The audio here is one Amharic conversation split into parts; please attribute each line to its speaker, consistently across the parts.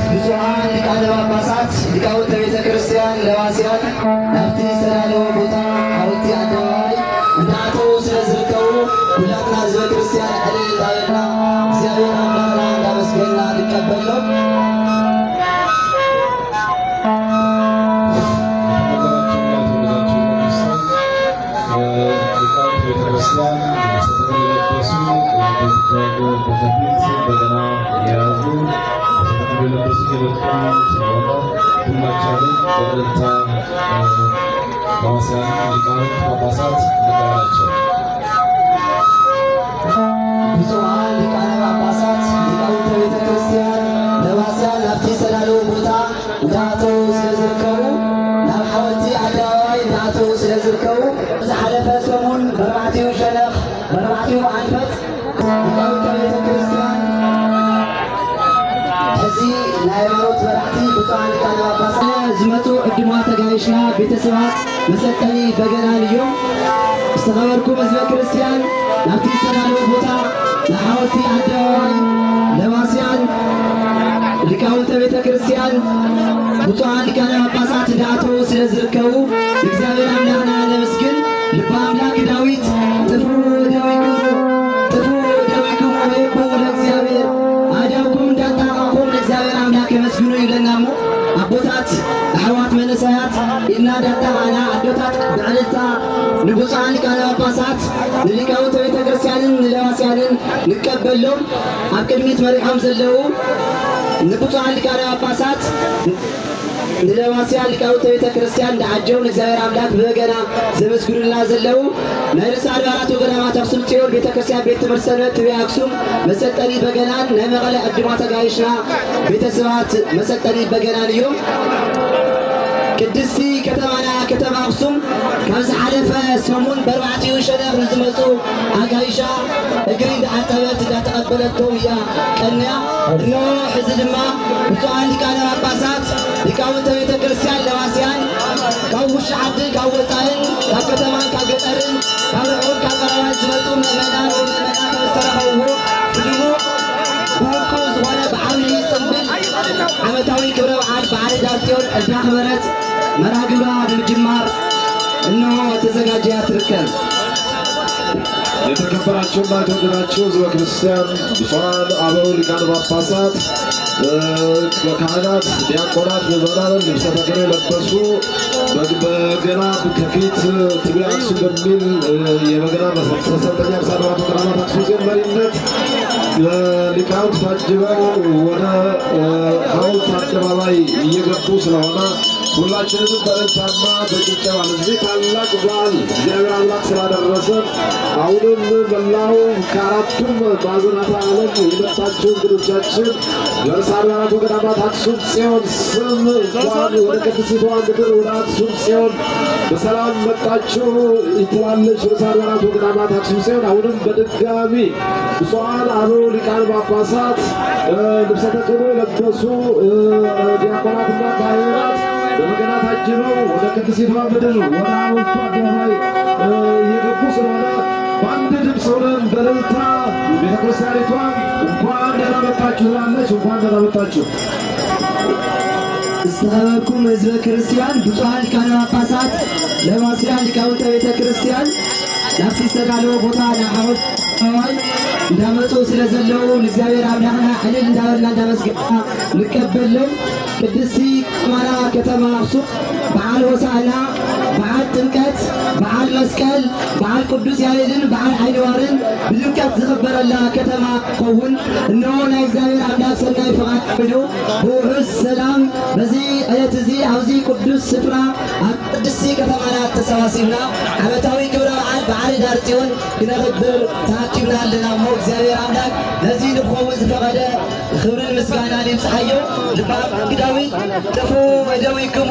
Speaker 1: ብዙኃን ሊቃነ ጳጳሳት ሊቃውንተ ቤተ ክርስቲያን ለዋስያን ናብቲ ዝተዳለወ ቦታ ሓወልቲ ኣደባባይ እንዳኣተዉ ስለ ዝርከቡ ኩላትና ህዝበ ክርስቲያን ዕልል እንዳበልና እግዚአብሔር አምላክና እንዳመስገንና ንቀበሎም። ብዙኃን ሊቃነ ጳጳሳት ሊቃውንተ ቤተ ክርስቲያን ለዋስያን ናብቲ ዝተዳለወ ቦታ እንዳኣተዉ ስለ ዝርከቡ ናብ ሓወልቲ ኣደባባይ እንዳኣተዉ ስለ ዝርከቡ ዝሓለፈ ሰሙን በርባዕቲኡ ሸነኽ በርባዕቲኡ ኣንፈት ሊቃውንተ ቤተ ክርስቲያን ሕዚ ናይ ሃይማኖት መራሕቲ ብዙኃን ሊቃነ ጳጳሳት ዝመፁ ዕድማት ተጋይሽና ቤተሰባት መሰልጠኒ በገናን እዮም። ዝተኸበርኩም ህዝበ ክርስቲያን ናብቲ ዝተዳለወ ቦታ ለሓወልቲ ኣደባባይ ለዋስያን ሊቃውንተ ቤተ ክርስቲያን ብዙኃን ሊቃነ ጳጳሳት እንዳኣተዉ ስለ ዝርከቡ እግዚአብሔር አምላክና ነመስግን። ልበ አምላክ ዳዊት ጥፉ ደዊክሙ ወይኩሙ ለእግዚአብሔር አዳውኩም እንዳጣቃኩም ለእግዚአብሔር አምላክ የመስግኑ ይብለናሞ አቦታት አሕዋት መነሳያት ኢና ዳጣቃና አዶታት ብዕልልታ ንብዙኃን ሊቃነ ጳጳሳት ንሊቃውንተ ቤተ ክርስቲያንን ንለዋስያንን ንቀበሎም። ኣብ ቅድሚት መሪሖም ዘለዉ ንብዙኃን ሊቃነ ጳጳሳት ንለዋስያን ሊቃውንተ ቤተ ክርስቲያን እንዳዓጀው ንእግዚአብሔር አምላክ በገና ዘመስግኑልና ዘለዉ ናይ ርእሰ ኣድባራት ወገዳማት ኣክሱም ጽዮን ቤተ ክርስቲያን ቤት ትምህርቲ ሰንበት ትቤ ኣክሱም መሰልጠኒ በገናን ናይ መቐለ ዕድማት ተጋይሽና ቤተሰባት መሰልጠኒ በገናን እዮም። ቅድስቲ ከተማና ከተማ ኣክሱም ካብ ዝሓለፈ ሰሙን በርባዕቲኡ ሸነኽ ንዝመፁ ኣጋይሻ እግሪ እንዳዓጠበት እንዳተቐበለቶም እያ ቀንያ። እነሆ ሕዚ ድማ ብዙኃን ሊቃነ ጳጳሳት ሊቃውንተ ቤተ ክርስቲያን ለዋስያን ካብ ውሽጢ ዓድን ካብ ወፃእን ካብ ከተማን ካብ ገጠርን ካብ ርሑቅ ካብ ቀረባን ዝመፁ ምእመናን ወምእመናት ዝተረኸብዎ ብድሙቕ ብውቁብ ዝኾነ ብዓብዪ ጽምብል ዓመታዊ ክብረ በዓል በዓለ ዳር ጽዮን እንዳኽበረት መርሃ ግብራ ንምጅማር እነሆ ተዘጋጅያ ትርከብ።
Speaker 2: የተከበራችሁና የተወደዳችሁ ህዝበ ክርስቲያን ብዙኃን አበው ሊቃነ ጳጳሳት ካህናት፣ ዲያቆናት፣ ምዕመናን ልብሰ ተክህኖ የለበሱ በገና ከፊት ትቤ አክሱም በሚል የበገና መሰልጠኛ ርዕሰ አድባራት ወገዳማት አክሱም ጽዮን መሪነት ሊቃውንት ታጅበው ወደ ሐውልት አደባባይ እየገቡ ስለሆነ ሁላችንንም በእልልታና በጭብጨባ ለዚህ ታላቅ በዓል እግዚአብሔር አምላክ ስላደረሰን አሁንም መላው ከአራቱም ማዕዘናተ ዓለም የመጣችሁ እንግዶቻችን በርዕሰ አድባራት ወገዳማት አክሱም ጽዮን ስም እንኳን ወደ ቅድስቲቷ ምድር ወደ አክሱም ጽዮን በሰላም መጣችሁ ትላለች ርዕሰ አድባራት ወገዳማት አክሱም ጽዮን። አሁንም በድጋሚ ብዙኃን አበው ሊቃነ ጳጳሳት ልብሰ ተክህኖ የለበሱ ዲያቆናትና ካህናት በበገና ታጅበው ወደ ቅድስቲቷ ምድር ወደ ሐውልቱ አደባባይ እየገቡ ስለሆነ በአንድ ድምፅ ሆነን በእልልታ ቤተ ክርስቲያኒቷን እንኳን ደህና መጣችሁ ትላለች። እንኳን ደህና መጣችሁ።
Speaker 1: ዝተኸበርኩም ህዝበ ክርስቲያን ብዙኃን ሊቃነ ጳጳሳት ለዋስያን ሊቃውንተ ቤተ ክርስቲያን ናብቲ ዝተዳለወ ቦታ ናብ ሓወልቲ ኣደባባይ እንዳመፁ ስለ ዘለዉ ንእግዚአብሔር አምላክና ዕልል እንዳበልና እንዳመስገንና ንቀበሎም። ቅድስቲ ከተማና ከተማ ኣክሱም በዓል ሆሳዕና፣ በዓል ጥምቀት፣ በዓል መስቀል፣ በዓል ቅዱስ ያሬድን በዓል ዓይኒዋርን ብድምቀት ዝኽበረላ ከተማ ትኸውን። እነሆ ናይ እግዚአብሔር አምላክ ሰናይ ፍቓድ ኮይኑ ብውሑስ ሰላም በዚ ዕለት እዚ ኣብዚ ቅዱስ ስፍራ ኣብ ቅድስቲ ከተማና ተሰባሲብና ዓመታዊ ክብረ በዓል በዓለ ዳር ጽዮን ክነኽብር ተኣኪብና ኣለና እሞ እግዚአብሔር አምላክ ነዚ ንክኸውን ዝፈቐደ ክብርን ምስጋናን ይብፅሓዮ። ልበ አምላክ ዳዊት ጥፉ እደዊክሙ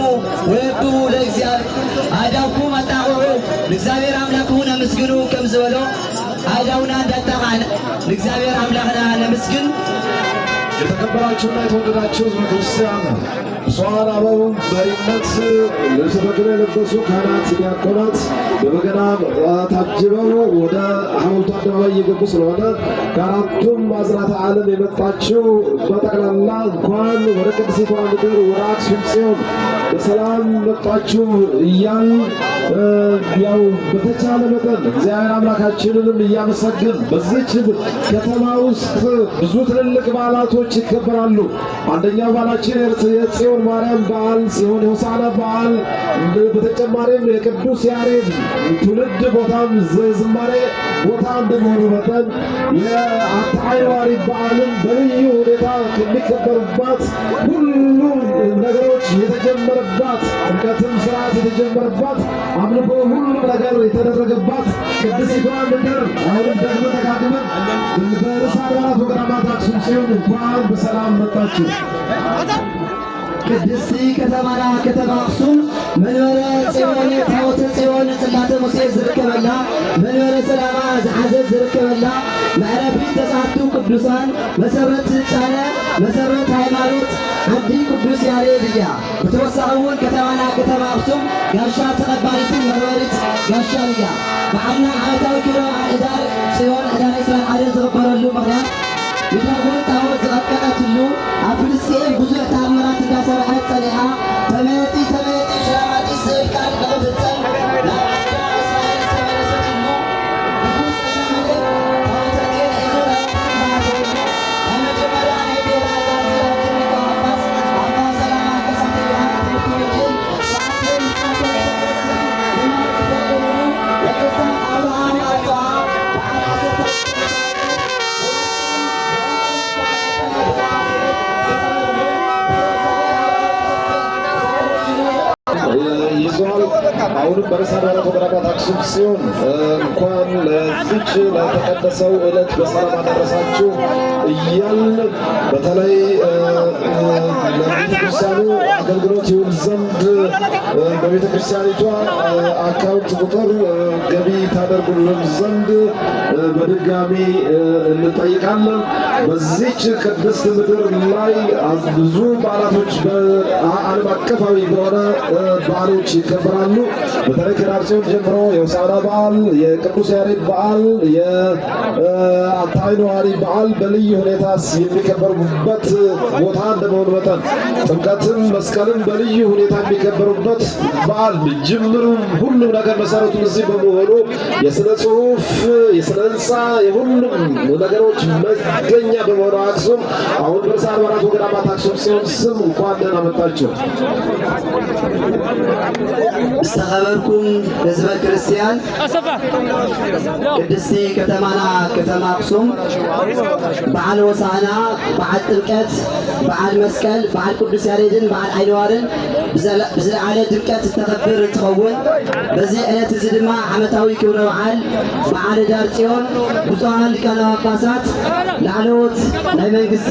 Speaker 1: ወየብቡ ለእግዚአብሔር አዳውኩም አጣቅዑ ለእግዚአብሔር አምላክ ሁነ ምስግኑ ከም ዝበሎ አዳውና እንዳጣቃነ ለእግዚአብሔር አምላክና ነመስግን።
Speaker 2: የተከበራችሁና የተወደዳችሁ ህዝበ ክርስቲያን ብፁዓን አበው መሪነት ልብሰ ተክህኖ የለበሱ ካህናት፣ ዲያቆናት በበገና ታጅበው ወደ ሐውልቱ አደባባይ እየገቡ ስለሆነ ከአራቱም ማዕዘናተ ዓለም የመጣችው በጠቅላላ እንኳን ወደ ቅድስቲቷ ምድር ወደ አክሱም ጽዮን በሰላም መጣችሁ እያል ያው በተቻለ መጠን እግዚአብሔር አምላካችንንም እያመሰግን በዚህች ከተማ ውስጥ ብዙ ትልልቅ በዓላቶች ይከበራሉ። አንደኛው በዓላችን የጽዮን ማርያም በዓል ሲሆን የሆሳዕና በዓል፣ በተጨማሪም የቅዱስ ያሬድ ትውልድ ቦታም ዝማሬ ቦታ እንደመሆኑ መጠን የአታይዋሪ በዓልም በልዩ ሁኔታ ከሚከበሩባት ሁሉም ነገሮች የተጀመረባት ጥምቀትም ስርዓት የተጀመረባት አምልኮ ሁሉም ነገር የተደረገባት ቅድስቲቷ ምድር አሁንም ደግሞ ተካክመን በርዕሰ አድባራት ወገዳማት አክሱም ጽዮን እንኳን በሰላም መጣችሁ።
Speaker 1: ቅድስቲ ከተማና ከተማ አክሱም መንበረ ጽዮን ታቦተ ጽዮን ጽላተ ሙሴ ዝርከበላ መንበረ ሰላማ ዝሓዘት ዝርከበላ መዕረፊ ተስዓቱ ቅዱሳን መሰረት ስልጣነ መሰረት ሃይማኖት ዓዲ ቅዱስ ያሬድ እያ። ብተወሳኺ እውን ከተማና ከተማ አክሱም ጋሻ ተቐባሊትን መንበሪት ጋሻን እያ። በዓልና ዓመታዊ ክብረ ሕዳር ጽዮን ሕዳር 21 ዝኽበረሉ ምኽንያት የዳጎን ታቦት ዝቐጥቀጠትሉ ኣብ ፍልስጤም ብዙሕ ተኣምራት እንዳሰርሐት ጸኒሓ ተመየጢ ሸላማጢ ዝብል ቃል ንኽፍጸም ናብ ዓዳ እስራኤል ዝተመለሰትሉ ንጉስ ተሸመገር ታቦተ ጽዮን ሒዙ ናይ መጀመርያ ናይ ብሔረ ኣጋር ዝላክል ሊቀ ጳጳስ ኣባ ሰላማ ከሳቴ ብርሃን ትምህርቲ ቤትን ሰዓትን የቅዱሳን አብርሃም አጽብዓ በዓል 10
Speaker 2: ይዟል። አሁንም በርዕሰ አድባራት ወገዳማት አክሱም ጽዮን እንኳን ለዚች ለተቀደሰው ዕለት በሰላም አደረሳችሁ እያልን በተለይ ለቤተክርስቲያኑ አገልግሎት ይውል ዘንድ በቤተክርስቲያኒቷ አካውንት ቁጥር ገቢ ታደርጉልን ዘንድ በድጋሚ እንጠይቃለን። በዚች ቅድስት ምድር ላይ ብዙ በዓላቶች በዓለም አቀፋዊ በሆነ በዓሎች ይከበራሉ። በተለይ ከዳር ጽዮን ጀምሮ የሆሳዕና በዓል፣ የቅዱስ ያሬድ በዓል፣ የአታይዋሪ በዓል በልዩ ሁኔታ የሚከበሩበት ቦታ እንደመሆኑ መጠን ጥምቀትም መስቀልም በልዩ ሁኔታ የሚከበሩበት በዓል ጅምሩም ሁሉም ነገር መሰረቱን እዚህ በመሆኑ የስነ ጽሁፍ፣ የስነ ህንፃ፣ የሁሉም ነገሮች መገኛ በመሆኑ አክሱም አሁን በርዕሰ አድባራት ወገዳማት አክሱም ጽዮን ስም እንኳን ደህና መጣችሁ።
Speaker 1: استخبركم ህዝበ ክርስቲያን ቅድስቲ ከተማና ከተማ አክሱም በዓል ሆሳዕና፣ በዓል ጥምቀት፣ በዓል መስቀል፣ በዓል ቅዱስ ያሬድን፣ በዓል ዓይነዋርን ብዝለዓለ ድምቀት ዝተኸብር እንትኸውን በዚ ዕለት እዚ ድማ ዓመታዊ ክብረ በዓል በዓል ዳር ጽዮን ብፁዓን ሊቃነ ጳጳሳት ላዕለዎት ናይ መንግስቲ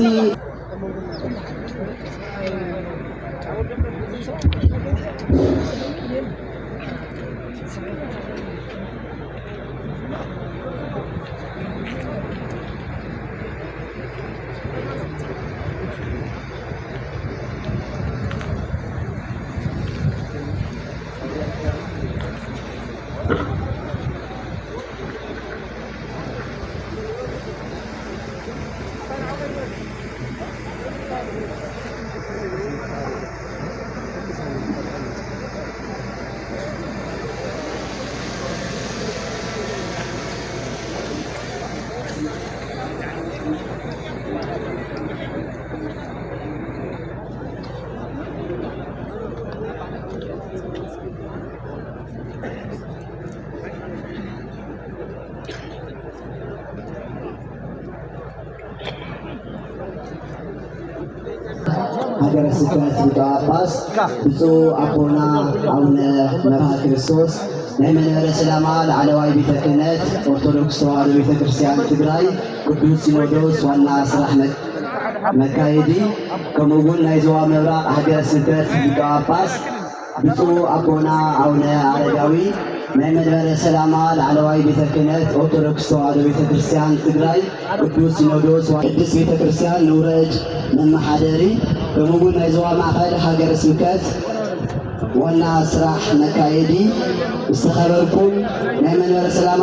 Speaker 1: ሀገረ ስብከት ሊቀ ጳጳስ ብፁዕ አቡነ መርሃ ክርስቶስ ናይ መንበረ ሰላማ ላዕለዋይ ቤተ ክህነት ኦርቶዶክስ ተዋህዶ ቤተ ክርስቲያን ትግራይ ቅዱስ ሲኖዶስ ዋና ስራሕ መካየዲ ከምኡውን ናይ ዞባ ምብራቅ ሀገረ ስብከት ሊቀ ጳጳስ ብፁዕ አቡነ አረጋዊ ናይ መንበረ ሰላማ ላዕለዋይ ቤተ ክህነት ኦርቶዶክስ ተዋህዶ ቤተ ክርስቲያን ትግራይ ቅዱስ ሲኖዶስ ቅዱስ ቤተ ክርስቲያን ንውረድ መማሓደሪ ከምኡውን ናይ ዞባ ማእኸል ሃገረ ስብከት ዋና ስራሕ መካየዲ ዝተኸበርኩም ናይ መንበረ ሰላማ